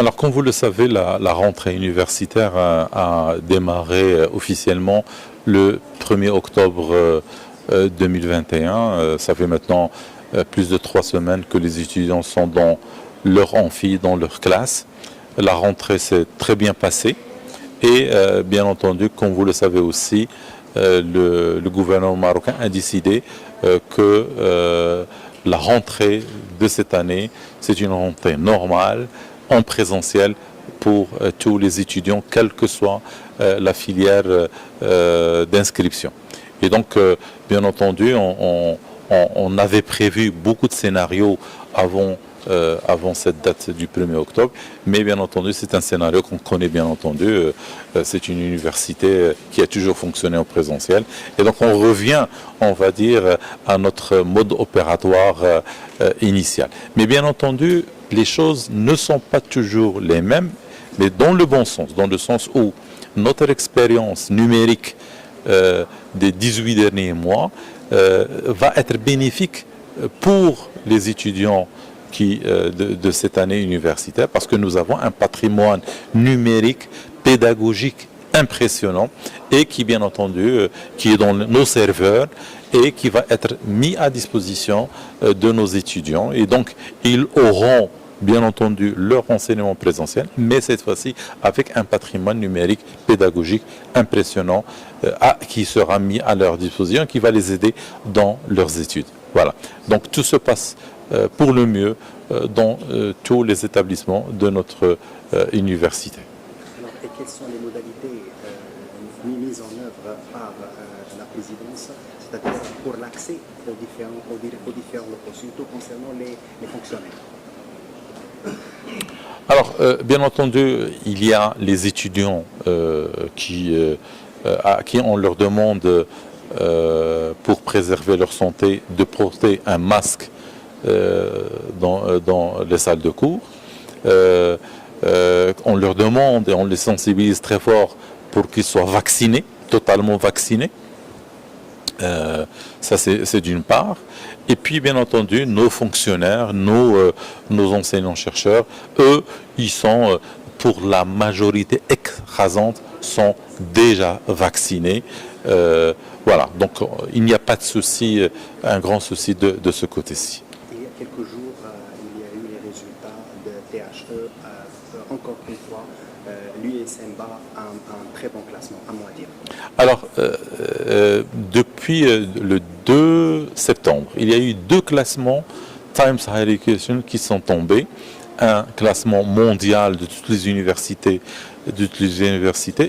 Alors, comme vous le savez, la rentrée universitaire a démarré officiellement le 1er octobre 2021. Ça fait maintenant plus de 3 semaines que les étudiants sont dans leur amphi, dans leur classe. La rentrée s'est très bien passée et bien entendu, comme vous le savez aussi, le gouvernement marocain a décidé que la rentrée de cette année, c'est une rentrée normale, en présentiel pour tous les étudiants, quelle que soit la filière d'inscription. Et donc, bien entendu, on avait prévu beaucoup de scénarios avant cette date du 1er octobre, mais bien entendu, c'est un scénario qu'on connaît bien entendu. C'est une université qui a toujours fonctionné en présentiel. Et donc, on revient, on va dire, à notre mode opératoire initial. Mais bien entendu, les choses ne sont pas toujours les mêmes, mais dans le bon sens, dans le sens où notre expérience numérique des 18 derniers mois va être bénéfique pour les étudiants de cette année universitaire, parce que nous avons un patrimoine numérique, pédagogique impressionnant et qui, bien entendu, qui est dans nos serveurs et qui va être mis à disposition de nos étudiants. Et donc, ils auront bien entendu leur enseignement présentiel, mais cette fois-ci avec un patrimoine numérique pédagogique impressionnant qui sera mis à leur disposition, qui va les aider dans leurs études. Voilà. Donc tout se passe pour le mieux dans tous les établissements de notre université. Alors, et quelles sont les modalités mises en œuvre par la présidence, c'est-à-dire pour l'accès aux différents locaux, surtout concernant les fonctionnaires? Alors, bien entendu, il y a les étudiants à qui on leur demande, pour préserver leur santé, de porter un masque dans les salles de cours. On leur demande et on les sensibilise très fort pour qu'ils soient vaccinés, totalement vaccinés. Ça, c'est d'une part. Et puis, bien entendu, nos fonctionnaires, nos enseignants-chercheurs, eux, ils sont, pour la majorité écrasante, sont déjà vaccinés. Voilà, donc il n'y a pas de souci, un grand souci de ce côté-ci. Il y a quelques jours, il y a eu les résultats de THE. Encore une fois, l'USMBA a un très bon classement, à moi dire. Alors, depuis le 2 septembre, il y a eu 2 classements Times Higher Education qui sont tombés. Un classement mondial de toutes les universités,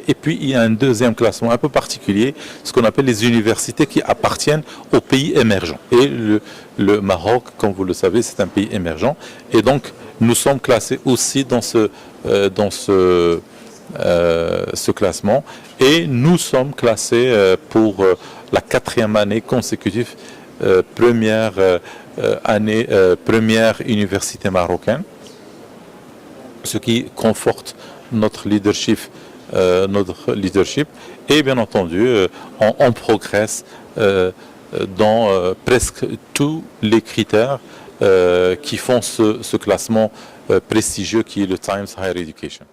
et puis il y a un deuxième classement un peu particulier, ce qu'on appelle les universités qui appartiennent aux pays émergents. Et le Maroc, comme vous le savez, c'est un pays émergent, et donc nous sommes classés aussi dans ce classement, et nous sommes classés pour la 4e année consécutive, première université marocaine, ce qui conforte notre leadership, et bien entendu on progresse dans presque tous les critères qui font ce classement prestigieux qui est le Times Higher Education.